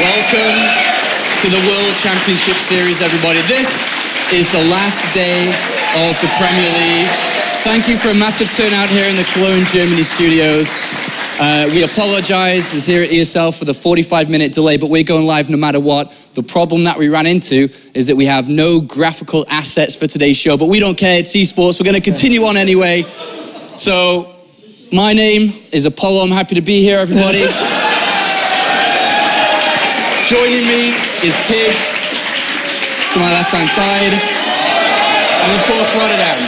Welcome to the World Championship Series, everybody. This is the last day of the Premier League. Thank you for a massive turnout here in the Cologne, Germany studios. We apologize, as here at ESL, for the 45-minute delay, but we're going live no matter what. The problem that we ran into is that we have no graphical assets for today's show, but we don't care, it's esports. We're going to continue on anyway. So, my name is Apollo. I'm happy to be here, everybody. Joining me is Pig, to my left-hand side, and of course, Rotterdam.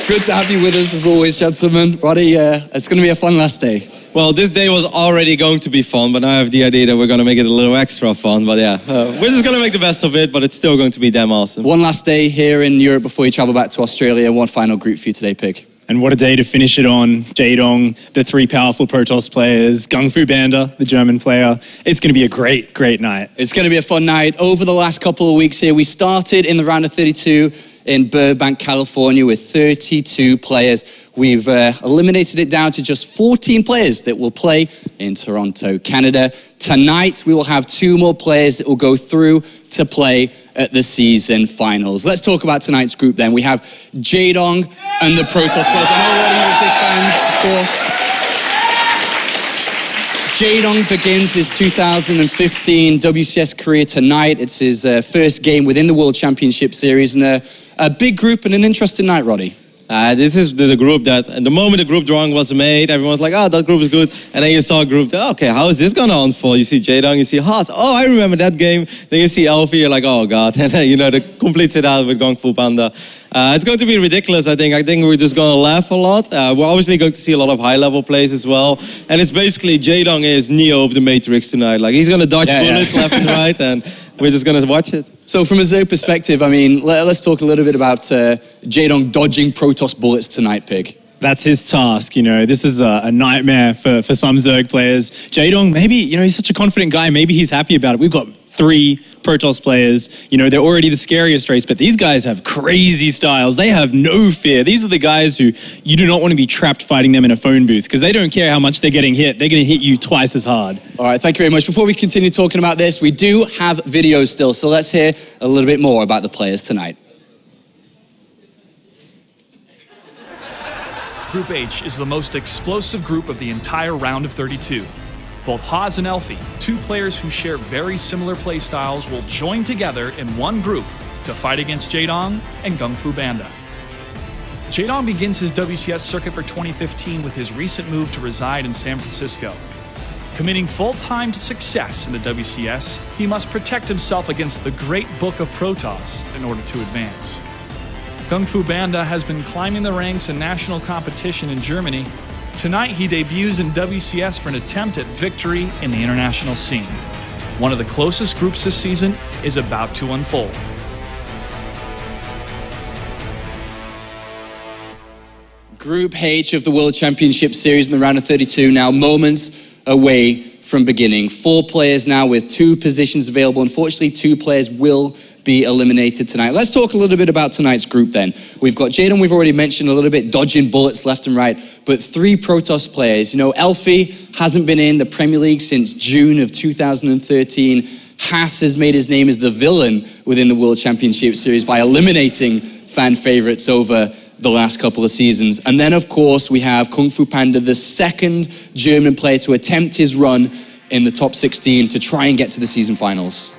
Good to have you with us, as always, gentlemen. Roddy, it's going to be a fun last day. Well, this day was already going to be fun, but now I have the idea that we're going to make it a little extra fun. But yeah, we're just going to make the best of it, but it's still going to be damn awesome. One last day here in Europe before you travel back to Australia. One final group for you today, Pig. And what a day to finish it on. Jaedong, the three powerful Protoss players, GunGFuBanDa, the German player. It's going to be a great, great night. It's going to be a fun night. Over the last couple of weeks here, we started in the round of 32 in Burbank, California with 32 players. We've eliminated it down to just 14 players that will play in Toronto, Canada. Tonight, we will have 2 more players that will go through to play at the season finals. Let's talk about tonight's group then. We have Jaedong and the Protoss players. I know a lot of you are big fans, of course. Jaedong begins his 2015 WCS career tonight. It's his first game within the World Championship Series, and a big group and an interesting night, Roddy. This is the group that, and the moment the group drawing was made, everyone's like, oh, that group is good. And then you saw a group, okay, how is this going to unfold? You see Jaedong, you see Haas, oh, I remember that game. Then you see Elfie, you're like, oh, God. And then, you know, the completes it out with GunGFuBanDa. It's going to be ridiculous, I think. I think we're just going to laugh a lot. We're obviously going to see a lot of high-level plays as well. And it's basically Jaedong is Neo of the Matrix tonight. Like, he's going to dodge bullets left and right, and we're just going to watch it. So from a Zerg perspective, I mean, let's talk a little bit about Jaedong dodging Protoss bullets tonight, Pig. That's his task, you know. This is a nightmare for some Zerg players. Jaedong, maybe, you know, he's such a confident guy. Maybe he's happy about it. We've got 3 Protoss players. You know, they're already the scariest race, but these guys have crazy styles. They have no fear. These are the guys who you do not want to be trapped fighting them in a phone booth because they don't care how much they're getting hit. They're going to hit you twice as hard. All right, thank you very much. Before we continue talking about this, we do have videos still, so let's hear a little bit more about the players tonight. Group H is the most explosive group of the entire round of 32. Both Haas and Elfie, 2 players who share very similar playstyles, will join together in one group to fight against Jaedong and GunGFuBanDa. Jaedong begins his WCS circuit for 2015 with his recent move to reside in San Francisco. Committing full-time to success in the WCS, he must protect himself against the great book of Protoss in order to advance. GunGFuBanDa has been climbing the ranks in national competition in Germany. Tonight, he debuts in WCS for an attempt at victory in the international scene. One of the closest groups this season is about to unfold. Group H of the World Championship Series in the round of 32, now moments away from beginning. 4 players now with 2 positions available. Unfortunately, 2 players will be eliminated tonight. Let's talk a little bit about tonight's group then. We've got Jaedong, we've already mentioned a little bit, dodging bullets left and right, but 3 Protoss players. You know, Elfie hasn't been in the Premier League since June of 2013. Haas has made his name as the villain within the World Championship Series by eliminating fan favorites over the last couple of seasons. And then, of course, we have GunGFuBanDa, the 2nd German player to attempt his run in the top 16 to try and get to the season finals.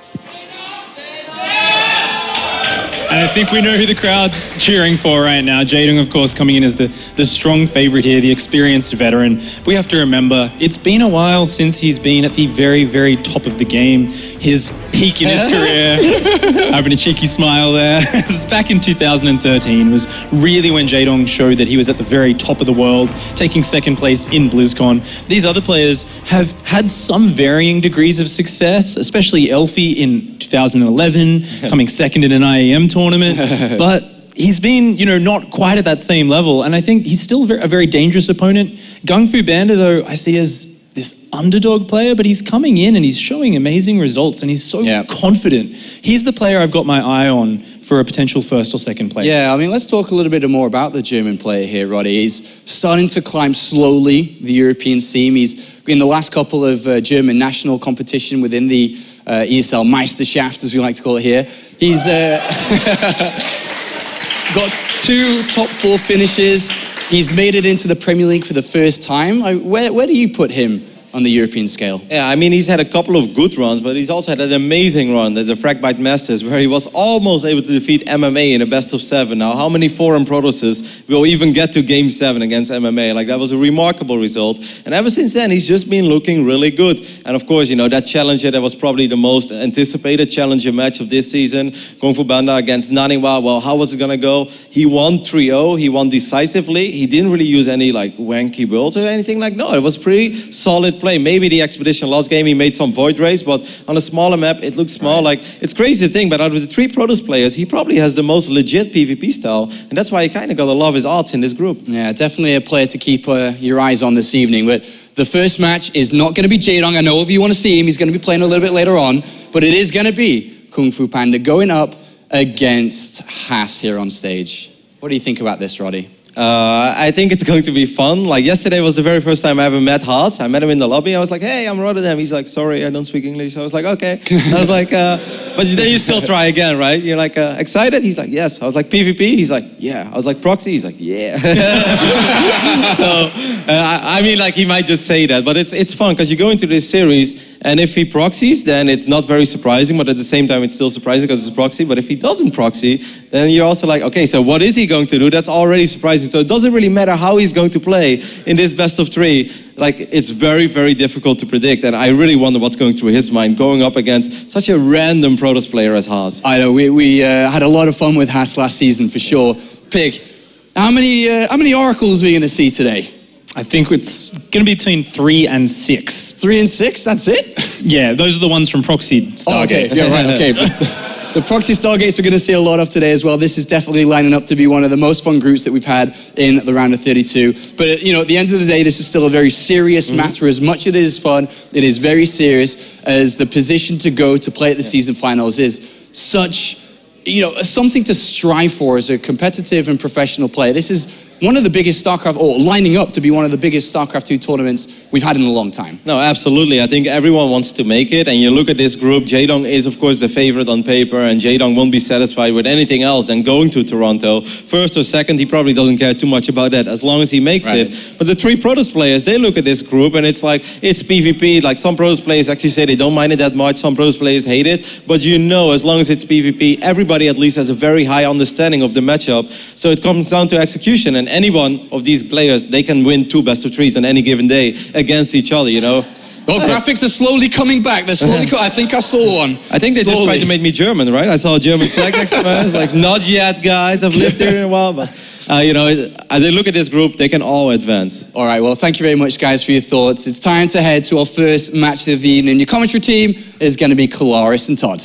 And I think we know who the crowd's cheering for right now. Jaedong, of course, coming in as the strong favorite here, the experienced veteran. We have to remember, it's been a while since he's been at the very, very top of the game. His peak in his career, having a cheeky smile there, it was back in 2013, was really when Jaedong showed that he was at the very top of the world, taking 2nd place in BlizzCon. These other players have had some varying degrees of success, especially Elfie in 2011, coming 2nd in an IEM tournament, but he's been, you know, not quite at that same level, and I think he's still a very dangerous opponent. GunGFuBanDa, though, I see as this underdog player, but he's coming in and he's showing amazing results, and he's so confident. He's the player I've got my eye on for a potential first or second place. Yeah, I mean, let's talk a little bit more about the German player here, Roddy. He's starting to climb slowly the European scene. He's in the last couple of German national competition within the ESL Meisterschaft, as we like to call it here. He's got 2 top 4 finishes. He's made it into the Premier League for the first time. Where do you put him on the European scale? Yeah, I mean, he's had a couple of good runs, but he's also had an amazing run at the Fragbite Masters, where he was almost able to defeat MMA in a best-of-7. Now, how many foreign Protosses will even get to Game 7 against MMA? Like, that was a remarkable result. And ever since then, he's just been looking really good. And of course, you know, that challenger, that was probably the most anticipated challenger match of this season, GunGFuBanDa against Naniwa. Well, how was it going to go? He won 3-0. He won decisively. He didn't really use any, like, wanky builds or anything. Like, no, it was pretty solid play. Maybe the Expedition last game, he made some void race, but on a smaller map, it looks small. Like, it's crazy to think, but out of the 3 Protoss players, he probably has the most legit PvP style, and that's why he kind of got to love his odds in this group. Yeah, definitely a player to keep your eyes on this evening. But the first match is not going to be Jaedong. I know if you want to see him, he's going to be playing a little bit later on, but it is going to be GunGFuBanDa going up against Haas here on stage. What do you think about this, Roddy? I think it's going to be fun. Like, yesterday was the very first time I ever met Haas. I met him in the lobby. I was like, hey, I'm Rotterdam. He's like, sorry, I don't speak English. I was like, okay. I was like, but then you still try again, right? You're like, excited? He's like, yes. I was like, PvP? He's like, yeah. I was like, proxy? He's like, yeah. So, I mean, like, he might just say that, but it's fun because you go into this series, and if he proxies, then it's not very surprising, but at the same time, it's still surprising because it's a proxy. But if he doesn't proxy, then you're also like, okay, so what is he going to do? That's already surprising. So it doesn't really matter how he's going to play in this best of 3. Like, it's very, very difficult to predict. And I really wonder what's going through his mind going up against such a random Protoss player as Haas. I know, we had a lot of fun with Haas last season for sure. Pig, how many oracles are we going to see today? I think it's going to be between 3 and 6. 3 and 6, that's it? Yeah, those are the ones from Proxy Stargates. Oh, okay, yeah, right, okay. The Proxy Stargates we're going to see a lot of today as well. This is definitely lining up to be one of the most fun groups that we've had in the round of 32. But, you know, at the end of the day, this is still a very serious matter. As much as it is fun, it is very serious, as the position to go to play at the season finals is such, you know, something to strive for as a competitive and professional player. This is one of the biggest StarCraft, or lining up to be one of the biggest StarCraft 2 tournaments we've had in a long time. No, absolutely. I think everyone wants to make it. And you look at this group, Jaedong is, of course, the favorite on paper. And Jaedong won't be satisfied with anything else than going to Toronto. First or second, he probably doesn't care too much about that, as long as he makes it. But the 3 Protoss players, they look at this group, and it's like, it's PvP. Like, some Protoss players actually say they don't mind it that much. Some Protoss players hate it. But you know, as long as it's PvP, everybody at least has a very high understanding of the matchup. So it comes down to execution. And any one of these players, they can win 2 best of 3s on any given day against each other, you know. Well, graphics are slowly coming back. They're slowly I think I saw one. I think they just tried to make me German, right? I saw a German flag next to me. I was like, not yet, guys. I've lived here in a while. But, you know, they look at this group, they can all advance. All right, well, thank you very much, guys, for your thoughts. It's time to head to our first match of the evening. Your commentary team is going to be Kalaris and Todd.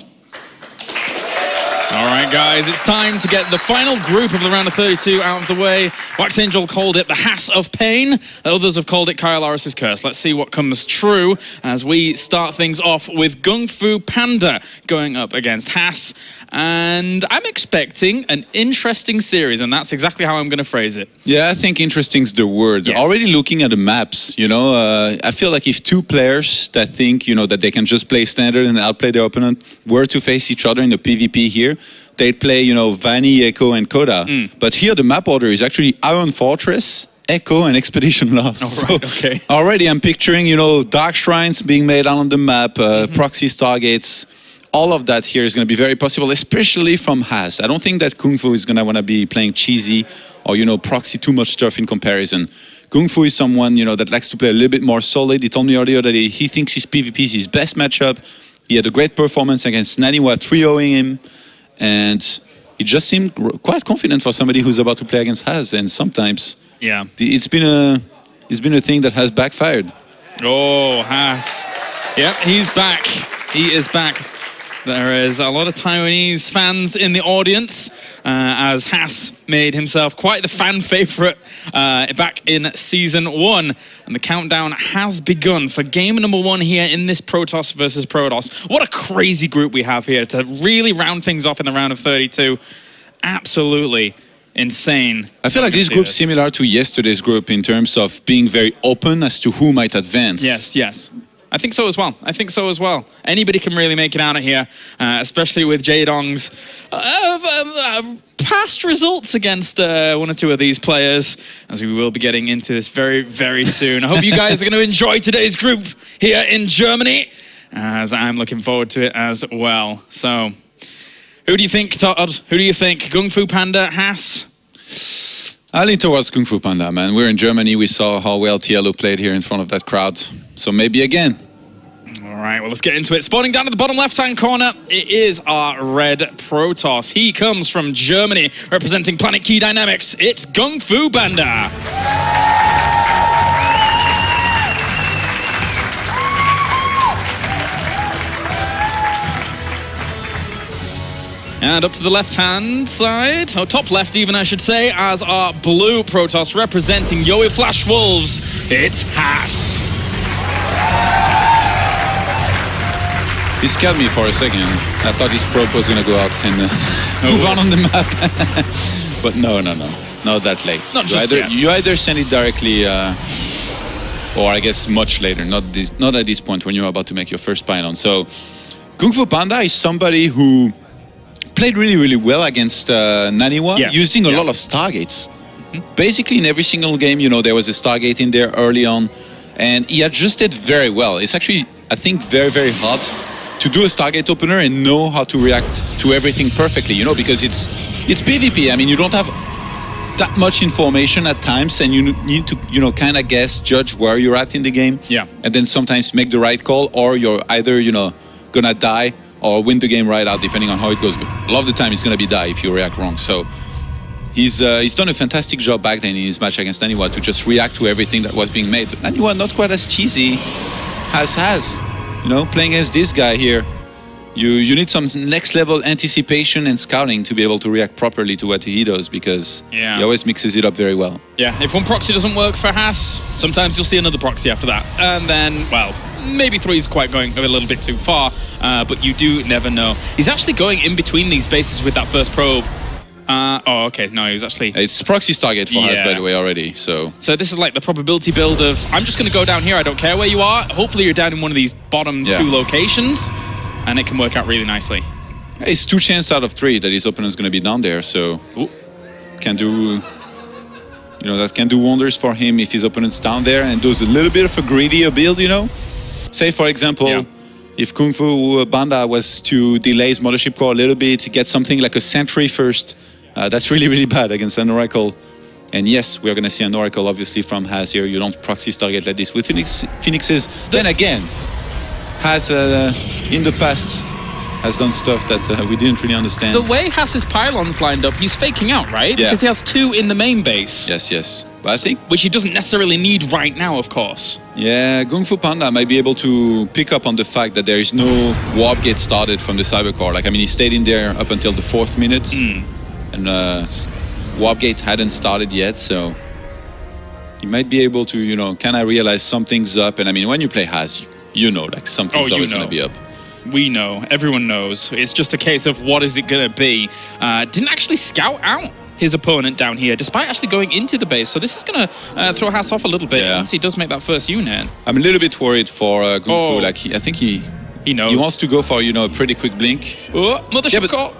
All right, guys, it's time to get the final group of the round of 32 out of the way. Wax Angel called it the Hass of Pain. Others have called it Kalaris' Curse. Let's see what comes true as we start things off with GunGFuBanDa going up against Haas. And I'm expecting an interesting series, and that's exactly how I'm going to phrase it. Yeah, I think interesting is the word. Yes. Already looking at the maps, you know, I feel like if 2 players that think, you know, that they can just play standard and outplay their opponent were to face each other in the PvP here, they'd play, you know, Vanny, Echo, and Coda. But here the map order is actually Iron Fortress, Echo, and Expedition Lost. Oh, right, okay. Already I'm picturing, you know, Dark Shrines being made on the map, Proxy Stargates. All of that here is going to be very possible, especially from Haas. I don't think that GunGfu is going to want to be playing cheesy or, you know, proxy too much stuff in comparison. GunGfu is someone, you know, that likes to play a little bit more solid. He told me earlier that he thinks his PvP is his best matchup. He had a great performance against Naniwa, 3-0ing him. And he just seemed quite confident for somebody who's about to play against Haas. And sometimes it's been a thing that has backfired. Oh, Haas. Yep, he's back. He is back. There is a lot of Taiwanese fans in the audience, as Haas made himself quite the fan favorite back in Season 1. And the countdown has begun for game number 1 here in this Protoss versus Protoss. What a crazy group we have here to really round things off in the round of 32. Absolutely insane. I feel like this group's similar to yesterday's group in terms of being very open as to who might advance. Yes, yes. I think so as well. I think so as well. Anybody can really make it out of here, especially with Jaedong's past results against 1 or 2 of these players, as we will be getting into this very, very soon. I hope you guys are going to enjoy today's group here in Germany, as I'm looking forward to it as well. So, who do you think, Todd? Who do you think? GunGFuBanDa, Haas? I lean towards GunGFuBanDa, man. We're in Germany. We saw how well TLO played here in front of that crowd. So maybe again. All right, well, let's get into it. Spawning down to the bottom left-hand corner, it is our red Protoss. He comes from Germany, representing Planet Key Dynamics. It's GunGFuBanDa. And up to the left-hand side, or top left even, I should say, as our blue Protoss representing Yowie Flash Wolves, it's Haas. He scared me for a second. I thought his probe was going to go out and move on the map. But no. Not that late. Not just yet. You either send it directly, or I guess much later, not at this point when you're about to make your first pylon. So GunGFuBanDa is somebody who played really, really well against Naniwa, yes. using a lot of Stargates. Basically, in every single game, you know, there was a Stargate in there early on, and he adjusted very well. It's actually, I think, very, very hard to do a Stargate opener and know how to react to everything perfectly, you know, because it's PvP. I mean, you don't have that much information at times, and you need to, you know, kind of guess, judge where you're at in the game. Yeah. And then sometimes make the right call, or you're either, you know, gonna die or win the game right out, depending on how it goes. But a lot of the time, it's gonna be die if you react wrong. So he's done a fantastic job back then in his match against Naniwa to just react to everything that was being made. But Naniwa not quite as cheesy as Has. You know, playing as this guy here, you need some next level anticipation and scouting to be able to react properly to what he does, because he always mixes it up very well. Yeah, if one proxy doesn't work for Haas, sometimes you'll see another proxy after that. And then, well, maybe 3 is quite going a little bit too far, but you do never know. He's actually going in between these bases with that first probe. Oh, okay, no, he was actually... It's proxy target for us, by the way, already, so... So this is like the probability build of, I'm just going to go down here, I don't care where you are. Hopefully you're down in one of these bottom 2 locations, and it can work out really nicely. It's 2 chances out of 3 that his opponent's going to be down there, so... Can do... You know, that can do wonders for him if his opponent's down there and does a little bit of a greedy build, you know? Say, for example... If GunGFuBanDa was to delay his Mothership Core a little bit, to get something like a Sentry first, that's really, really bad against an Oracle. And yes, we're going to see an Oracle, obviously, from Has here. You don't proxy target like this with Phoenixes. Then again, Has, in the past, has done stuff that we didn't really understand. The way Has's pylons lined up, he's faking out, right? Yeah. Because he has 2 in the main base. Yes. But I think... Which he doesn't necessarily need right now, of course. Yeah, GunGFuBanDa might be able to pick up on the fact that there is no warp gate started from the Cybercore. Like, I mean, he stayed in there up until the 4th minute. And warp gate hadn't started yet, so... He might be able to, you know, kind of realize something's up. And I mean, when you play Has, you know, like, something's always going to be up. We know. Everyone knows. It's just a case of what is it going to be. Didn't actually scout out his opponent down here, despite actually going into the base. So this is going to throw Haas off a little bit once he does make that first unit. I'm a little bit worried for GunGFu. Like, I think he knows. He wants to go for, you know, a pretty quick blink. Oh, Mothership Core.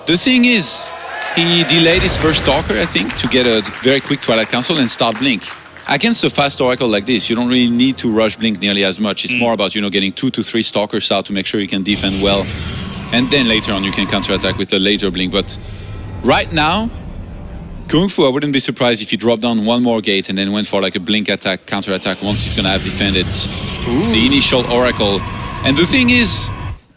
The thing is, he delayed his first Stalker, I think, to get a very quick Twilight Council and start Blink. Against a fast Oracle like this, you don't really need to rush Blink nearly as much. It's more about, you know, getting 2 to 3 Stalkers out to make sure you can defend well. And then later on, you can counterattack with a later Blink. But right now, GunGFu, I wouldn't be surprised if he dropped down 1 more gate and then went for like a Blink attack, counterattack once he's going to have defended the initial Oracle. And the thing is,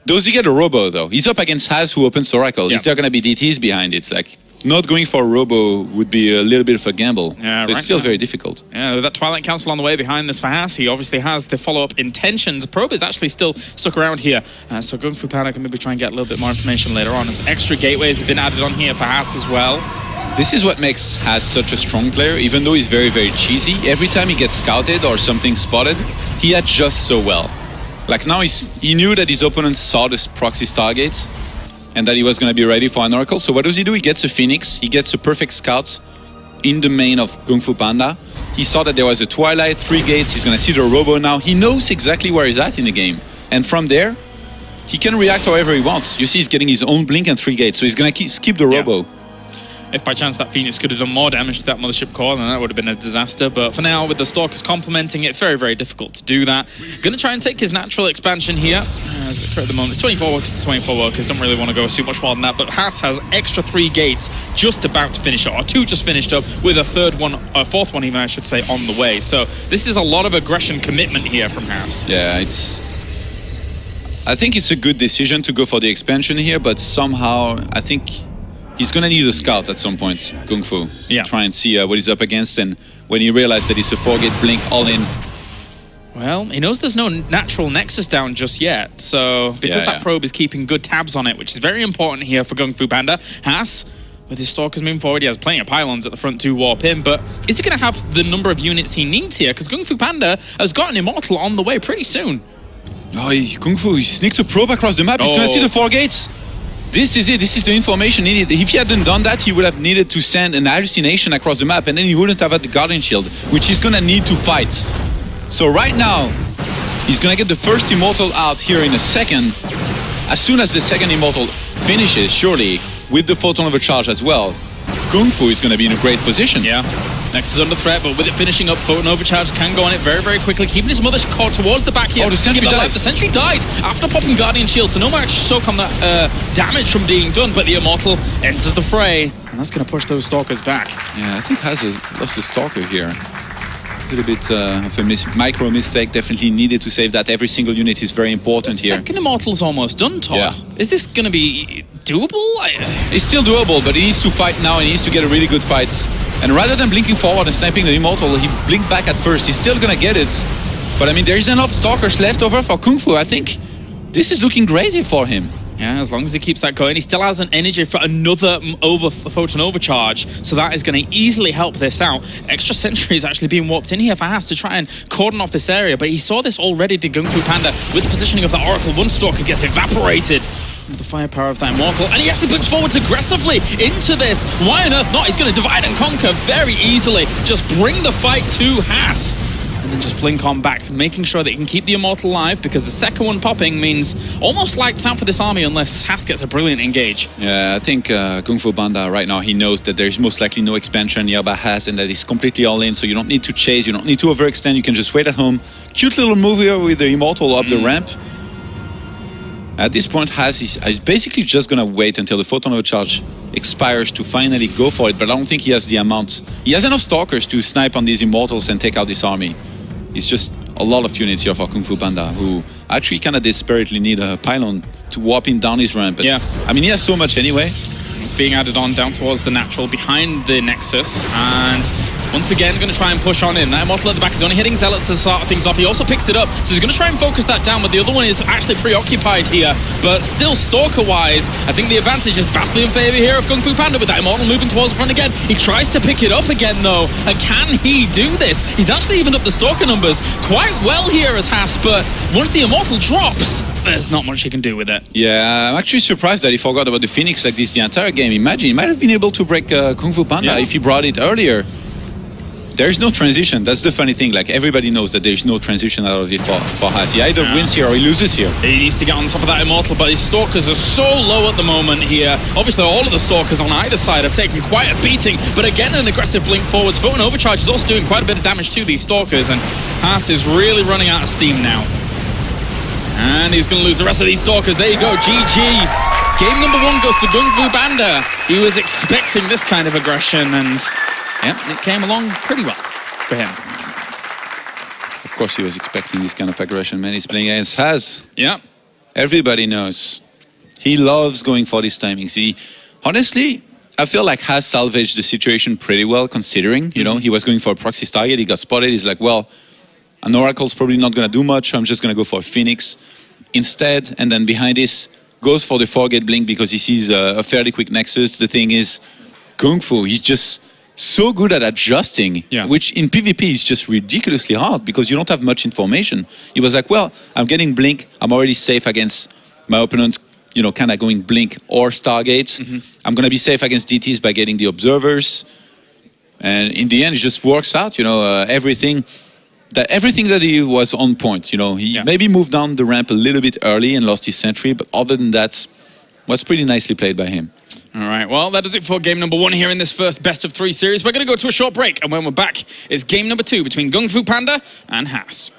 does he get a Robo, though? He's up against Has, who opens Oracle. Is there going to be DTs behind it? Like, not going for a robo would be a little bit of a gamble. Yeah, but it's still very difficult. Yeah, with that Twilight Council on the way behind this for Haas, he obviously has the follow-up intentions. Probe is actually still stuck around here, so GunGFuBanDa can maybe try and get a little bit more information later on, as extra gateways have been added on here for Haas as well. This is what makes Haas such a strong player, even though he's very, very cheesy. Every time he gets scouted or something spotted, he adjusts so well. Like now he knew that his opponents saw the proxy stargates and that he was going to be ready for an Oracle. So what does he do? He gets a Phoenix, he gets a perfect scout in the main of GunGFuBanDa. He saw that there was a Twilight, 3 gates, he's going to see the robo now. He knows exactly where he's at in the game. And from there, he can react however he wants. You see he's getting his own blink and 3 gates, so he's going to skip the robo. If by chance that Phoenix could have done more damage to that Mothership core, then that would have been a disaster. But for now, with the Stalkers complementing it, very, very difficult to do that. Going to try and take his natural expansion here. As at the moment, it's 24 workers to 24 workers. Don't really want to go too much more than that. But Haas has extra 3 gates just about to finish up, or 2 just finished up, with a 4th one even, I should say, on the way. So this is a lot of aggression commitment here from Haas. Yeah, I think it's a good decision to go for the expansion here, but somehow I think he's going to need a scout at some point, GunGFu. Yeah. Try and see what he's up against, and when he realized that it's a 4-gate blink all in. Well, he knows there's no natural nexus down just yet, so because that probe is keeping good tabs on it, which is very important here for GunGFuBanDa. Haas, with his Stalkers moving forward, he has plenty of pylons at the front to warp in, but is he going to have the number of units he needs here? Because GunGFuBanDa has got an Immortal on the way pretty soon. Oh, GunGFu, he sneaked a probe across the map. He's going to see the 4 gates. This is it. This is the information he needed. If he hadn't done that, he would have needed to send an hallucination across the map, and then he wouldn't have had the Guardian Shield, which he's going to need to fight. So right now, he's going to get the first Immortal out here in a second. As soon as the second Immortal finishes, surely, with the Photon Overcharge as well, GunGFu is going to be in a great position. Yeah. Nexus is under threat, but with it finishing up, Photon Overcharge can go on it very, very quickly, keeping his Mothership core towards the back here. Oh, the Sentry dies. The Sentry dies after popping Guardian Shield, so no more extra soak on that damage from being done, but the Immortal enters the fray, and that's going to push those Stalkers back. Yeah, I think Haas lost a Stalker here. A little bit of a micro mistake. Definitely needed to save that. Every single unit is very important here. Second Immortal's almost done, Todd. Yeah. Is this going to be doable? It's still doable, but he needs to fight now. He needs to get a really good fight. And rather than blinking forward and sniping the Immortal, he blinked back at first. He's still going to get it. But I mean, there is enough Stalkers left over for GunGFu. I think this is looking great here for him. Yeah, as long as he keeps that going. He still has an energy for another Photon Overcharge, so that is going to easily help this out. Extra Sentry is actually being warped in here for Haas to try and cordon off this area, but he saw this already to GunGFuBanDa with the positioning of the Oracle. One Stalker gets evaporated. The firepower of that Immortal, and he actually blinks forwards aggressively into this. Why on earth not? He's going to divide and conquer very easily. Just bring the fight to Haas. And then just blink on back, making sure that he can keep the Immortal alive, because the second one popping means almost lights out for this army unless Haas gets a brilliant engage. Yeah, I think GunGFuBanDa right now, he knows that there's most likely no expansion nearby Haas, and that he's completely all in, so you don't need to chase, you don't need to overextend, you can just wait at home. Cute little move here with the Immortal up the ramp. At this point, Haas is basically just going to wait until the Photon Overcharge expires to finally go for it, but I don't think he has the amount. He has enough Stalkers to snipe on these Immortals and take out this army. It's just a lot of units here for GunGFuBanDa, who actually kind of desperately need a pylon to warp him down his ramp. But, yeah. I mean, he has so much anyway. It's being added on down towards the natural behind the Nexus, and once again, going to try and push on in. That Immortal at the back is only hitting Zealots to start things off. He also picks it up, so he's going to try and focus that down, but the other one is actually preoccupied here. But still, Stalker-wise, I think the advantage is vastly in favor here of GunGFuBanDa with that Immortal moving towards the front again. He tries to pick it up again, though, and can he do this? He's actually evened up the Stalker numbers quite well here as Haas, but once the Immortal drops, there's not much he can do with it. Yeah, I'm actually surprised that he forgot about the Phoenix like this the entire game. Imagine, he might have been able to break GunGFuBanDa if he brought it earlier. There's no transition. That's the funny thing. Like, everybody knows that there's no transition out of it for Haas. He either wins here or he loses here. He needs to get on top of that Immortal, but his Stalkers are so low at the moment here. Obviously, all of the Stalkers on either side have taken quite a beating, but again, an aggressive blink forwards. Photon Overcharge is also doing quite a bit of damage to these Stalkers, and Haas is really running out of steam now. And he's going to lose the rest of these Stalkers. There you go, GG. Game number 1 goes to GunGFuBanDa. He was expecting this kind of aggression, and yeah, it came along pretty well for him. Of course he was expecting this kind of aggression, man. He's playing against Haas. Yeah. Everybody knows. He loves going for these timings. Honestly, I feel like Has salvaged the situation pretty well, considering, you know, he was going for a proxy target, he got spotted, he's like, well, an Oracle's probably not going to do much, so I'm just going to go for a Phoenix instead, and then behind this, goes for the 4-gate blink because he sees a fairly quick Nexus. The thing is, GunGFu, he's just so good at adjusting, which in PvP is just ridiculously hard because you don't have much information. He was like, well, I'm getting blink, I'm already safe against my opponents, you know, kind of going blink or Stargates. I'm going to be safe against DTs by getting the observers. And in the end, it just works out, you know, everything that he was on point, you know. He maybe moved down the ramp a little bit early and lost his sentry, but other than that, was pretty nicely played by him. All right, well, that does it for game number 1 here in this first best of 3 series. We're going to go to a short break, and when we're back, it's game number 2 between GunGFuBanDa and Has.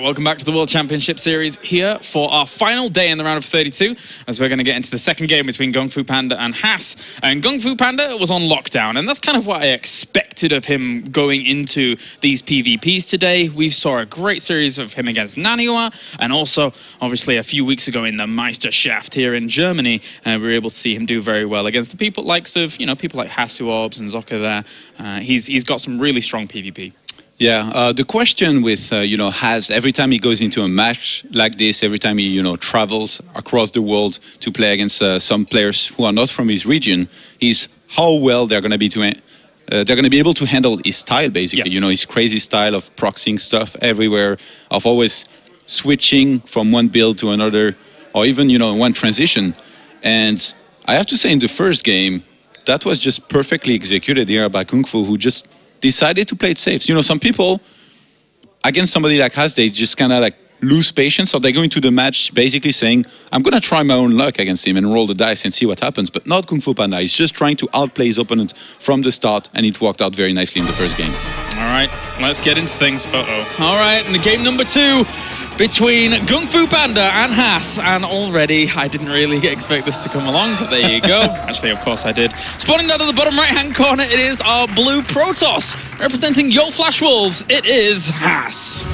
Welcome back to the World Championship Series here for our final day in the round of 32, as we're going to get into the second game between GunGFuBanDa and Has. And GunGFuBanDa was on lockdown, and that's kind of what I expected of him going into these PvPs today. We saw a great series of him against Naniwa, and also, obviously, a few weeks ago in the Meisterschaft here in Germany, we were able to see him do very well against the people likes of, you know, people like Hasuorbs and Zoka there. He's got some really strong PvP. Yeah, the question with, you know, Has, every time he goes into a match like this, every time he, you know, travels across the world to play against some players who are not from his region, is how well they're going to be they're going to be able to handle his style, basically. Yeah. You know, his crazy style of proxying stuff everywhere, of always switching from one build to another, or even, you know, one transition. And I have to say, in the first game, that was just perfectly executed here by GunGFu, who just decided to play it safe. You know, some people, against somebody like Has, they just kind of like lose patience, or they go into the match basically saying, I'm going to try my own luck against him and roll the dice and see what happens. But not GunGFuBanDa. He's just trying to outplay his opponent from the start, and it worked out very nicely in the first game. All right, let's get into things. All right, in the game number 2 between GunGFuBanDa and Has. And already, I didn't really expect this to come along, but there you go. Actually, of course I did. Spawning down to the bottom right-hand corner, it is our blue Protoss. Representing Yo Flash Wolves, it is Has.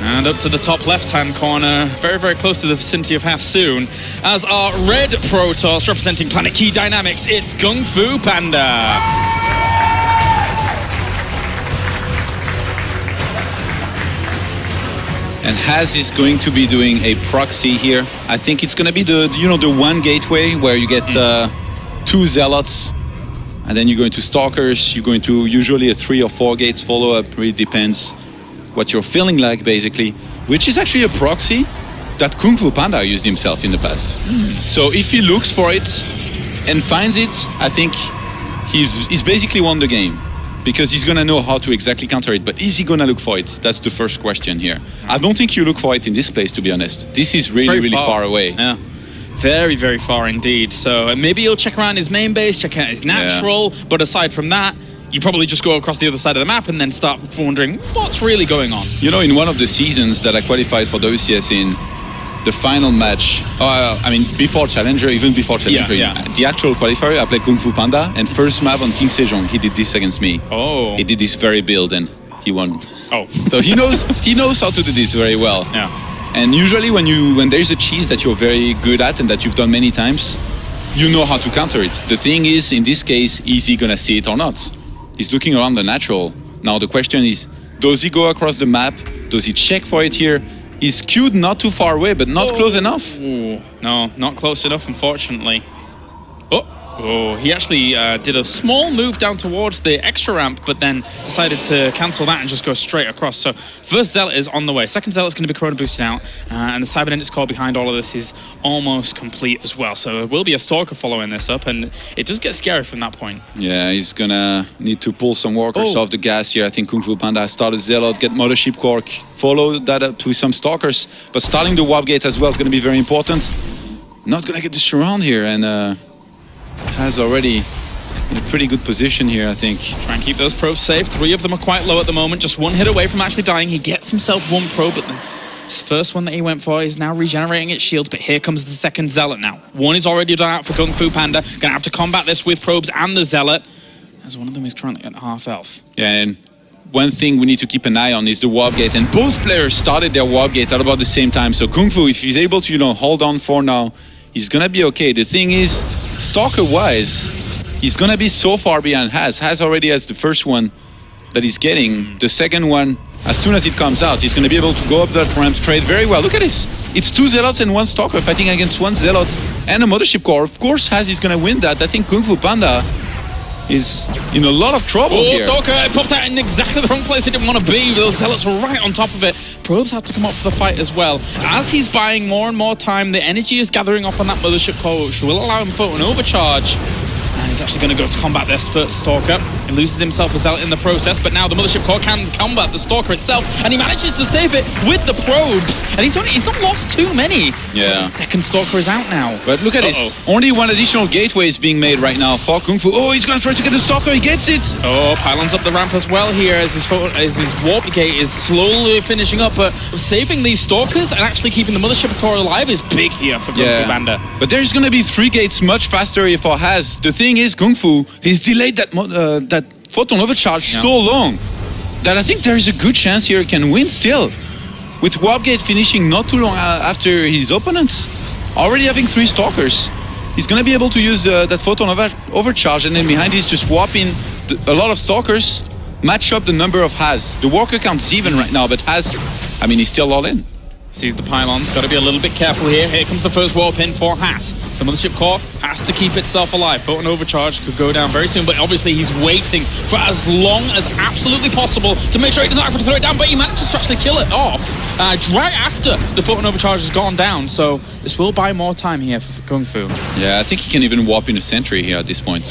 And up to the top left-hand corner, very, very close to the vicinity of Has soon, as our red Protoss representing Planet Key Dynamics, it's GunGFuBanDa. And Has is going to be doing a proxy here. I think it's going to be the, you know, the one gateway where you get 2 Zealots, and then you go into Stalkers, you go into usually a 3 or 4 gates follow-up, really depends what you're feeling like, basically, which is actually a proxy that GunGFuBanDa used himself in the past. So if he looks for it and finds it, I think he's basically won the game, because he's going to know how to exactly counter it. But is he going to look for it? That's the first question here. I don't think you look for it in this place, to be honest. This is really, really far away. Yeah. Very, very far indeed. So maybe he'll check around his main base, check out his natural, but aside from that, you probably just go across the other side of the map and then start wondering what's really going on. You know, in one of the seasons that I qualified for WCS in, the final match, I mean, before Challenger, even before Challenger, the actual qualifier, I played GunGFuBanDa, and first map on King Sejong, he did this against me. Oh. He did this very build, and he won. Oh. So he knows how to do this very well. Yeah. And usually when there's a cheese that you're very good at and that you've done many times, you know how to counter it. The thing is, in this case, is he gonna see it or not? He's looking around the natural. Now the question is, does he go across the map? Does he check for it here? He's queued not too far away, but not close enough. Ooh. No, not close enough, unfortunately. Oh, he actually did a small move down towards the extra ramp, but then decided to cancel that and just go straight across. So first Zealot is on the way. Second Zealot's going to be Corona boosted out, and the Cybernetics core behind all of this is almost complete as well. So there will be a Stalker following this up, and it does get scary from that point. Yeah, he's going to need to pull some workers off the gas here. I think GunGFuBanDa started Zealot, get Mothership core, follow that up with some Stalkers, but starting the warp gate as well is going to be very important. Not going to get the surround here, and Has already in a pretty good position here, I think. Try and keep those probes safe. 3 of them are quite low at the moment. Just 1 hit away from actually dying. He gets himself 1 probe, but his first one that he went for is now regenerating its shields. But here comes the second Zealot now. 1 is already done out for GunGFuBanDa. Gonna have to combat this with probes and the Zealot, as one of them is currently at half health. Yeah, and one thing we need to keep an eye on is the warp gate. And both players started their warp gate at about the same time. So GunGFu, if he's able to, you know, hold on for now, he's gonna be okay. The thing is, Stalker-wise, he's gonna be so far behind Has. Has already has the first one that he's getting. The second one, as soon as it comes out, he's gonna be able to go up that ramp, trade very well. Look at this. It's 2 Zealots and 1 Stalker fighting against 1 Zealot and a Mothership core. Of course, Has is gonna win that. I think GunGFuBanDa is in a lot of trouble here. Stalker, it popped out in exactly the wrong place it didn't want to be. Those Zealots were right on top of it. Probes had to come up for the fight as well. As he's buying more and more time, the energy is gathering up on that Mothership core, which will allow him for an overcharge. And he's actually going to go to combat this first Stalker. He loses himself a Zealot in the process, but now the Mothership core can combat the Stalker itself, and he manages to save it with the probes. And he's not lost too many. Yeah. The second Stalker is out now. But look at this. Only 1 additional gateway is being made right now for GunGFu. Oh, he's going to try to get the Stalker. He gets it. Oh, pylons up the ramp as well here as his warp gate is slowly finishing up. But saving these Stalkers and actually keeping the Mothership core alive is big here for GunGFuBanDa. But there's going to be 3 gates much faster here for Has. The thing is, GunGFu, he's delayed that photon overcharge so long that I think there is a good chance here he can win still. With warp gate finishing not too long after his opponents, already having 3 Stalkers, he's going to be able to use that photon overcharge, and then behind he's just swapping a lot of Stalkers, match up the number of Has. The worker count's even right now, but Has, I mean, he's still all in. Sees the pylons, got to be a little bit careful here. Here comes the first warp in for Haas. The Mothership Core has to keep itself alive. Photon Overcharge could go down very soon, but obviously he's waiting for as long as absolutely possible to make sure he doesn't have to throw it down, but he manages to actually kill it off right after the Photon Overcharge has gone down, so this will buy more time here for GunGfu. Yeah, I think he can even warp in a sentry here at this point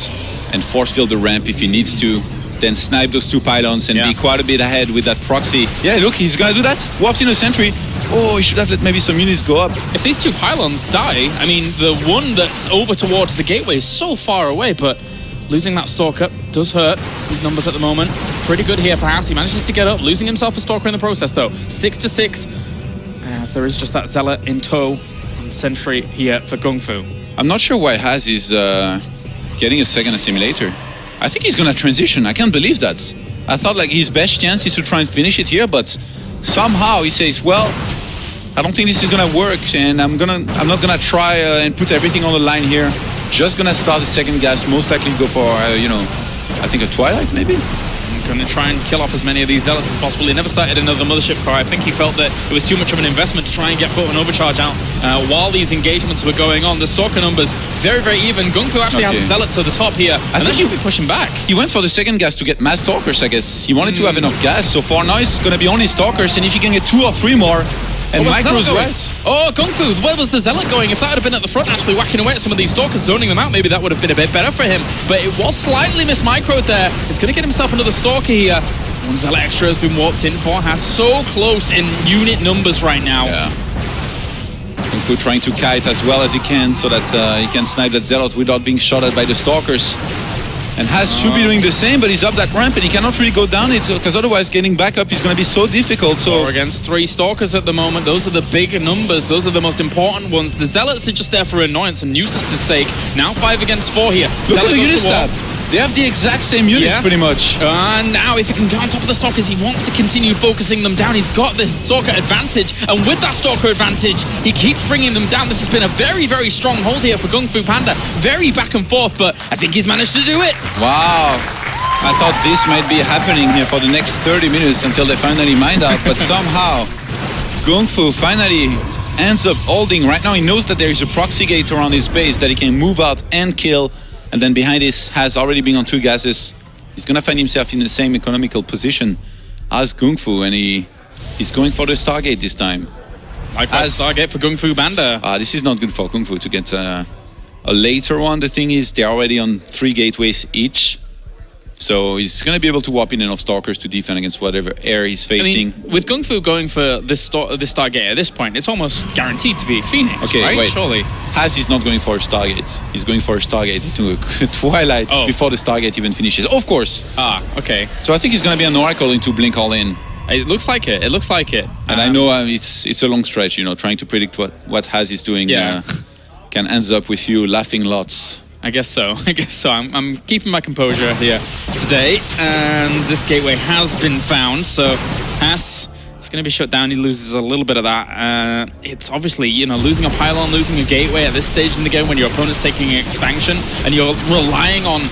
and force field the ramp if he needs to. Then snipe those two pylons and be quite a bit ahead with that proxy. Yeah, look, he's gonna do that. Warped in a sentry. Oh, he should have let maybe some units go up. If these two pylons die, I mean, the one that's over towards the gateway is so far away, but losing that Stalker does hurt these numbers at the moment. Pretty good here for Haas. He manages to get up, losing himself a Stalker in the process, though. 6 to 6, as there is just that Zealot in tow and sentry here for GunGfu. I'm not sure why Haas is getting a second assimilator. I think he's gonna transition. I can't believe that. I thought like his best chance is to try and finish it here, but somehow he says, well, I don't think this is gonna work, and I'm not gonna try and put everything on the line here. Just gonna start the second gas, most likely go for you know, I think a Twilight maybe. Going to try and kill off as many of these Zealots as possible. He never started another Mothership Core. I think he felt that it was too much of an investment to try and get Photon Overcharge out while these engagements were going on. The Stalker numbers very, very even. GunGfu actually has the Zealots to the top here, and then he'll be pushing back. He went for the second gas to get mass Stalkers, I guess. He wanted to have enough gas, so for now it's going to be only Stalkers, and if he can get 2 or 3 more, and Micro's right. Oh, GunGfu, where was the Zealot going? If that had been at the front, actually whacking away at some of these Stalkers, zoning them out, maybe that would have been a bit better for him. But it was slightly mismicroed there. He's going to get himself another Stalker here. One Zealot extra has been warped in for Haas. So close in unit numbers right now. Yeah. GunGfu trying to kite as well as he can so that he can snipe that Zealot without being shot at by the Stalkers. And Haas should be doing the same, but he's up that ramp and he cannot really go down it because otherwise getting back up is going to be so difficult. So 4 against 3 Stalkers at the moment. Those are the big numbers. Those are the most important ones. The Zealots are just there for annoyance and nuisance's sake. Now 5 against 4 here. Look at the unit stat. They have the exact same units pretty much. And now if he can get on top of the Stalkers, he wants to continue focusing them down. He's got this Stalker advantage, and with that Stalker advantage, he keeps bringing them down. This has been a very, very strong hold here for GunGFuBanDa. Very back and forth, but I think he's managed to do it. Wow. I thought this might be happening here for the next 30 minutes until they finally mine out, but somehow GunGfu finally ends up holding. Right now he knows that there is a proxy gate around his base that he can move out and kill. And then behind this has already been on 2 gases. He's gonna find himself in the same economical position as GunGfu, and he's going for the Stargate this time. Likewise, Stargate for GunGFuBanDa. This is not good for GunGfu to get a later one. The thing is, they're already on 3 gateways each. So he's going to be able to warp in enough Stalkers to defend against whatever air he's facing. I mean, with GunGfu going for this Stargate at this point, it's almost guaranteed to be Phoenix, right? Wait. Surely. Haas is not going for a Stargate. He's going for a Stargate into a Twilight before the Stargate even finishes. Of course. Okay. So I think he's going to be an Oracle into Blink All In. It looks like it. It looks like it. And I know it's a long stretch, you know, trying to predict what Haas is doing can end up with you laughing lots. I guess so. I'm keeping my composure here today, and this gateway has been found, so Haas is going to be shut down. He loses a little bit of that. It's obviously, you know, losing a pylon, losing a gateway at this stage in the game when your opponent's taking an expansion and you're relying on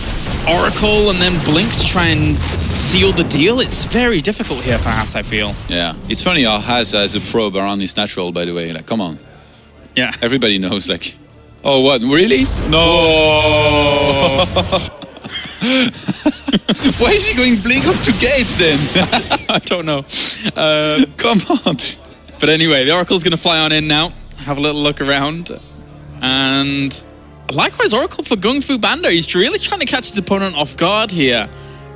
Oracle and then Blink to try and seal the deal. It's very difficult here for Haas, I feel. Yeah, it's funny how Haas has a probe around his natural, by the way. Like, come on. Yeah. Everybody knows, like, oh, what? Really? No! Why is he going Blink up to gates then? I don't know. Come on. But anyway, the Oracle's going to fly on in now. Have a little look around. And likewise, Oracle for GunGFuBanDa. He's really trying to catch his opponent off guard here.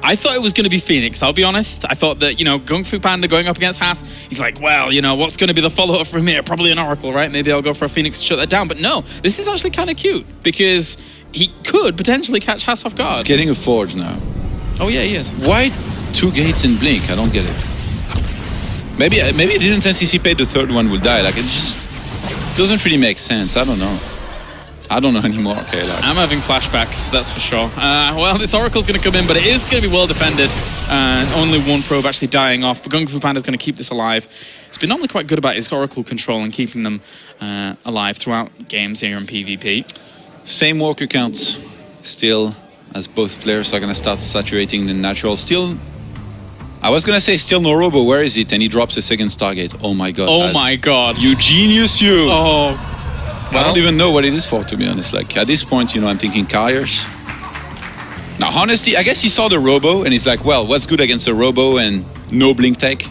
I thought it was going to be Phoenix, I'll be honest. I thought that, you know, GunGFuBanDa going up against Haas, he's like, well, you know, what's going to be the follow-up from here? Probably an Oracle, right? Maybe I'll go for a Phoenix to shut that down. But no, this is actually kind of cute because he could potentially catch Haas off guard. He's getting a Forge now. Oh, yeah, he is. Why 2 gates in Blink? I don't get it. Maybe he didn't anticipate the 3rd one would die. Like, it just doesn't really make sense. I don't know. I don't know anymore, okay, like. I'm having flashbacks, that's for sure. Well, this Oracle's going to come in, but it is going to be well defended. Only 1 probe actually dying off, but GunGFuBanDa is going to keep this alive. He's been normally quite good about his Oracle control and keeping them alive throughout games here in PvP. Same worker counts, still, as both players are going to start saturating the natural. Still, I was gonna say still no robo. Where is it? And he drops a second Stargate. Oh my god. Oh my god. You genius, you. Oh. I don't even know what it is for, to be honest. Like at this point, you know, I'm thinking carriers. Now, honestly, I guess he saw the robo and he's like, well, what's good against a robo and no blink tech?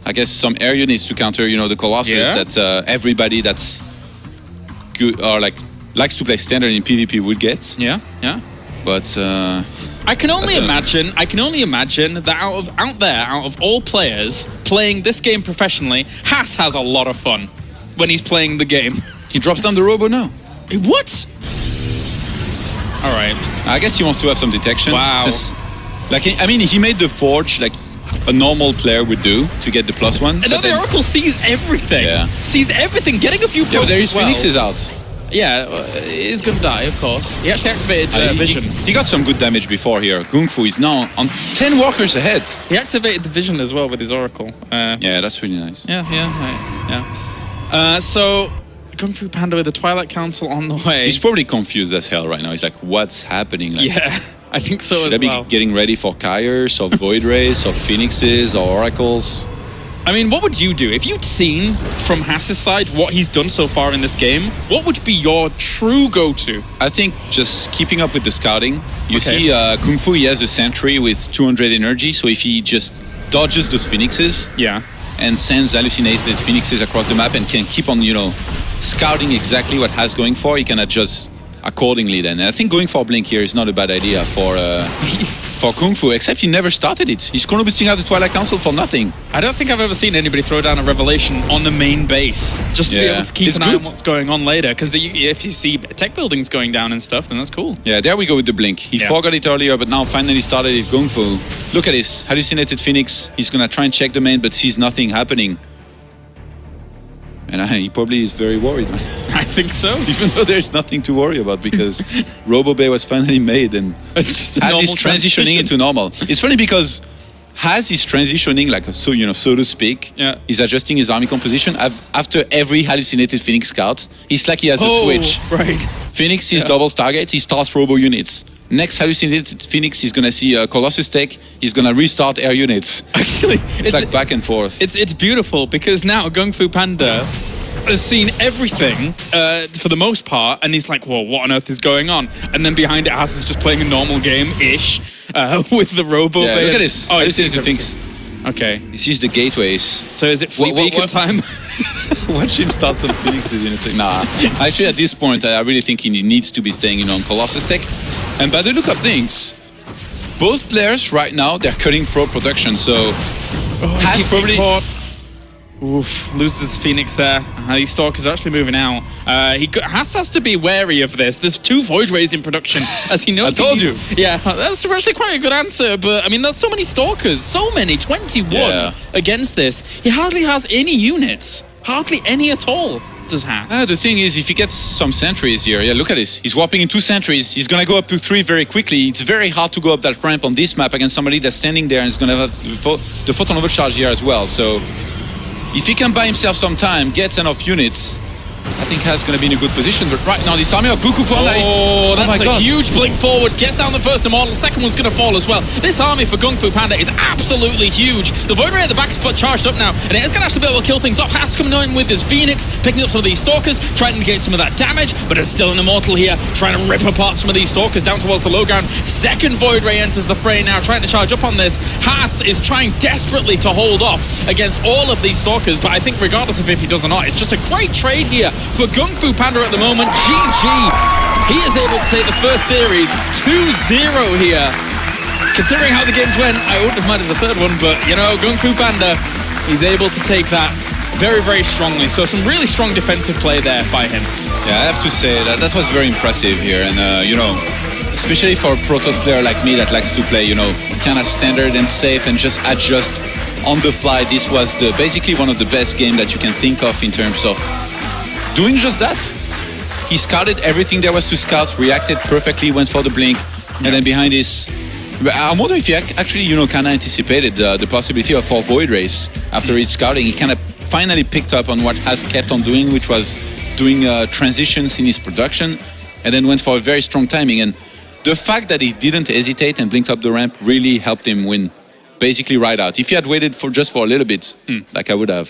I guess some air units to counter, you know, the Colossus that everybody that's good or like likes to play standard in PvP would get. Yeah, yeah. But I can only imagine that out of all players playing this game professionally, Haas has a lot of fun when he's playing the game. He drops down the robo now. What? All right. I guess he wants to have some detection. Wow. Like, I mean, he made the forge like a normal player would do to get the +1. And now the Oracle sees everything. Yeah. Sees everything, getting a few probes but there is as well. Phoenix is out. Yeah, he's gonna die, of course. He actually activated Vision. He got some good damage before here. GunGFu is now on 10 walkers ahead. He activated the Vision as well with his Oracle. Yeah, that's really nice. Yeah. So, GunGFuBanDa with the Twilight Council on the way. He's probably confused as hell right now. He's like, what's happening? Like, yeah, I think so as well. Should I be getting ready for Kyers, or Void Rays, or Phoenixes, or Oracles? I mean, what would you do? If you'd seen from Haas's side what he's done so far in this game, what would be your true go-to? I think just keeping up with the scouting. You see, GunGFu, he has a sentry with 200 energy, so if he just dodges those Phoenixes and sends hallucinated Phoenixes across the map and can keep on, you know, scouting exactly what Haas going for, he can adjust accordingly then. And I think going for Blink here is not a bad idea for GunGFu, except he never started it. He's chrono boosting out the Twilight Council for nothing. I don't think I've ever seen anybody throw down a Revelation on the main base just to be able to keep an eye on what's going on later. Because if you see tech buildings going down and stuff, then that's cool. Yeah, there we go with the Blink. He forgot it earlier, but now finally started it. GunGFu. Look at this. Hallucinated Phoenix. He's going to try and check the main, but sees nothing happening. And he probably is very worried. I think so. Even though there's nothing to worry about because RoboBay was finally made and it's just Haas is transitioning into normal. It's funny because Haas is transitioning, like so to speak. Yeah. He's adjusting his army composition after every hallucinated Phoenix scout. It's like he has a switch. Right. Phoenix is double target. He starts Robo units. Next hallucinated Phoenix, he's gonna see a Colossus tech. He's gonna restart air units. Actually, it's like back and forth. It's beautiful because now GunGFuBanDa has seen everything for the most part, and he's like, "Whoa, what on earth is going on?" And then behind it, Haas is just playing a normal game-ish with the Robo. Yeah, look at this. Oh, he sees things. Okay. He sees the gateways. So is it Fleet Beacon time? Watch him start some Phoenixes in a second. Nah. Actually, at this point, I really think he needs to be staying on Colossus tech. And by the look of things, both players right now, they're cutting pro production, so Haas probably... Oof, loses his Phoenix there. These Stalkers are actually moving out. Haas has to be wary of this. There's 2 Void Rays in production, as he knows. I told you. Yeah, that's actually quite a good answer, but I mean, there's so many Stalkers, so many, 21 against this. He hardly has any units, hardly any at all. Does Haas? The thing is, if he gets some sentries here, look at this. He's warping in 2 sentries. He's going to go up to 3 very quickly. It's very hard to go up that ramp on this map against somebody that's standing there and is going to have the photon overcharge here as well. So if he can buy himself some time, gets enough units, I think Haas going to be in a good position. But right now, this army of GunGFuBanDa is... that's a huge blink forwards. Gets down the first immortal. The second one's going to fall as well. This army for GunGFuBanDa is absolutely huge. The Void Ray at the back is charged up now, and it is going to actually be able to kill things off. Haas coming in with his Phoenix, picking up some of these Stalkers, trying to negate some of that damage, but there's still an immortal here, trying to rip apart some of these Stalkers down towards the low ground. Second Void Ray enters the fray now, trying to charge up on this. Haas is trying desperately to hold off against all of these Stalkers, but I think regardless of if he does or not, it's just a great trade here for GunGFuBanDa at the moment. GG. He is able to take the first series 2-0 here. Considering how the games went, I wouldn't have minded the third one, but, you know, GunGFuBanDa, he's able to take that very, very strongly. So some really strong defensive play there by him. Yeah, I have to say that was very impressive here. And, you know, especially for a Protoss player like me that likes to play, you know, kind of standard and safe and just adjust on the fly. This was basically one of the best games that you can think of in terms of doing just that. He scouted everything there was to scout, reacted perfectly, went for the blink, and then behind this, I wonder if he actually, you know, kind of anticipated the possibility of 4 Void Rays after each scouting. He kind of finally picked up on what Haas kept on doing, which was doing transitions in his production, and then went for a very strong timing. And the fact that he didn't hesitate and blinked up the ramp really helped him win basically right out. If you had waited for just for a little bit, like I would have,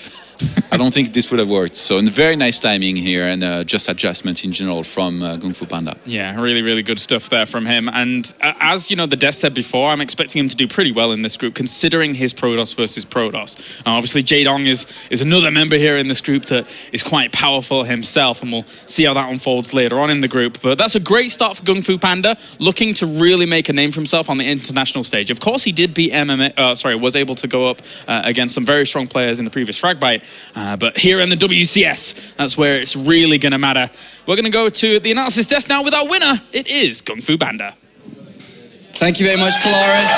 I don't think this would have worked. So very nice timing here and just adjustment in general from GunGFuBanDa. Yeah, really, really good stuff there from him. And as you know, the Death said before, I'm expecting him to do pretty well in this group, considering his Protoss versus Protoss. Obviously, Jaedong is another member here in this group that is quite powerful himself, and we'll see how that unfolds later on in the group. But that's a great start for GunGFuBanDa, looking to really make a name for himself on the international stage. Of course, he did beat was able to go up against some very strong players in the previous frag bite. But here in the WCS, that's where it's really going to matter. We're going to go to the analysis desk now with our winner. It is GunGFuBanDa. Thank you very much, Colaris.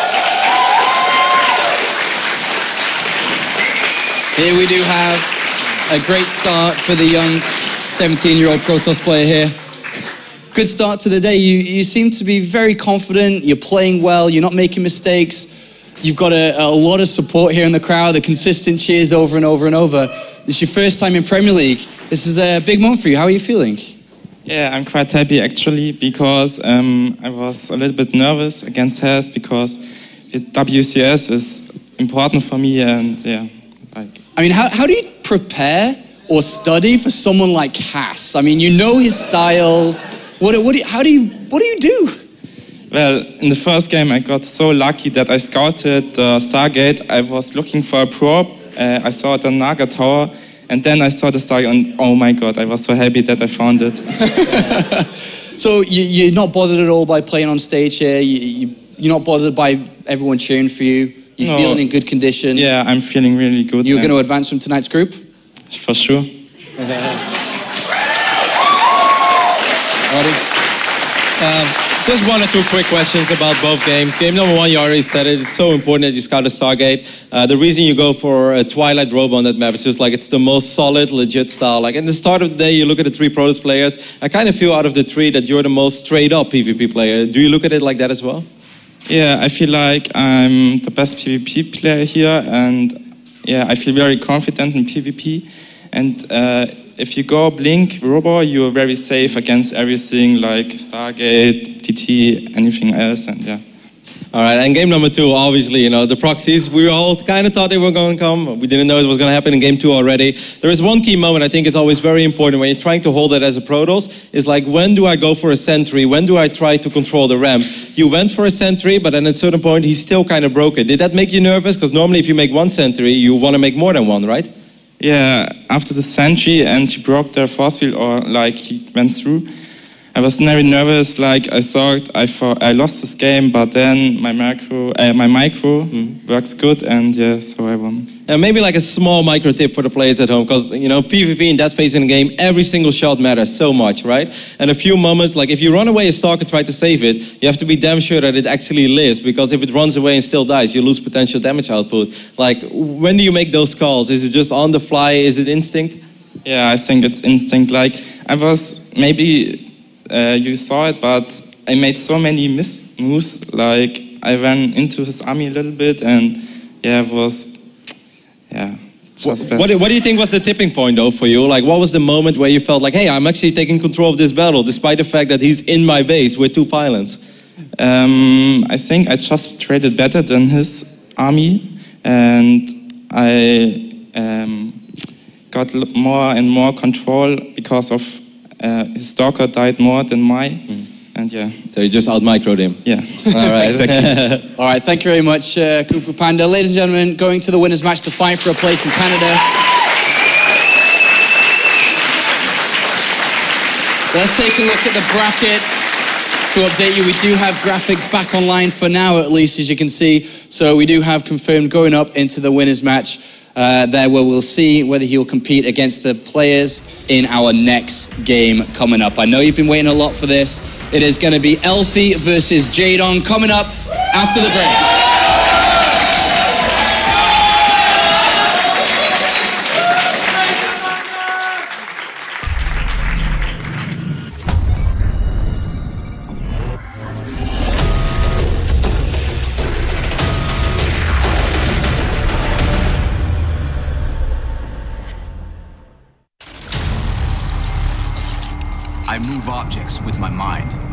Here we do have a great start for the young 17-year-old Protoss player here. Good start to the day. You seem to be very confident. You're playing well. You're not making mistakes. You've got a lot of support here in the crowd, the consistent cheers over and over and over. This is your first time in Premier League. This is a big moment for you. How are you feeling? Yeah, I'm quite happy actually, because I was a little bit nervous against Has, because the WCS is important for me, and yeah. I mean, how do you prepare or study for someone like Has? I mean, you know his style. What do you do? Well, in the first game, I got so lucky that I scouted the Stargate. I was looking for a probe. I saw the Naga Tower, and then I saw the Stargate, and oh my God, I was so happy that I found it. So you're not bothered at all by playing on stage here? You're not bothered by everyone cheering for you? You're feeling in good condition? Yeah, I'm feeling really good. You're going to advance from tonight's group? For sure. Just one or two quick questions about both games. Game number one, you already said it. It's so important that you scout a Stargate. The reason you go for a Twilight Robe on that map is just like it's the most solid, legit style. Like at the start of the day, you look at the three Protoss players. I kind of feel out of the three that you're the most straight up PvP player. Do you look at it like that as well? Yeah, I feel like I'm the best PvP player here, and yeah, I feel very confident in PvP. And if you go Blink Robo, you're very safe against everything like Stargate, TT, anything else, and yeah. All right, and game number two, obviously, you know, the proxies, we all kind of thought they were going to come. We didn't know it was going to happen in game two already. There is one key moment I think is always very important when you're trying to hold it as a Protoss, is like, when do I go for a sentry? When do I try to control the ramp? You went for a sentry, but then at a certain point, he still kind of broke it. Did that make you nervous? Because normally if you make one sentry, you want to make more than one, right? Yeah, after the sentry and he broke their force field, or like he went through, I was very nervous. Like I thought I lost this game, but then my micro works good, and yeah, so I won. And maybe like a small micro tip for the players at home, because you know PvP in that phase in the game, every single shot matters so much, right? And a few moments, like if you run away a Stalker and try to save it, you have to be damn sure that it actually lives, because if it runs away and still dies, you lose potential damage output. Like when do you make those calls? Is it just on the fly? Is it instinct? Yeah, I think it's instinct. Like I was maybe. You saw it, but I made so many moves. Like I ran into his army a little bit, and yeah, it was, yeah. What do you think was the tipping point though for you? Like, what was the moment where you felt like, hey, I'm actually taking control of this battle, despite the fact that he's in my base with two pylons? I think I just traded better than his army, and I got more and more control because of. His Stalker died more than mine, and yeah. So you just out-microed him? Yeah. All right. Exactly. All right, thank you very much, GunGFuBanDa. Ladies and gentlemen, going to the winners' match to fight for a place in Canada. Let's take a look at the bracket. To update you, we do have graphics back online for now, at least, as you can see. So we do have confirmed going up into the winners' match. There where we'll see whether he'll compete against the players in our next game coming up. I know you've been waiting a lot for this. It is going to be Elfie versus Jaedong coming up after the break. I move objects with my mind.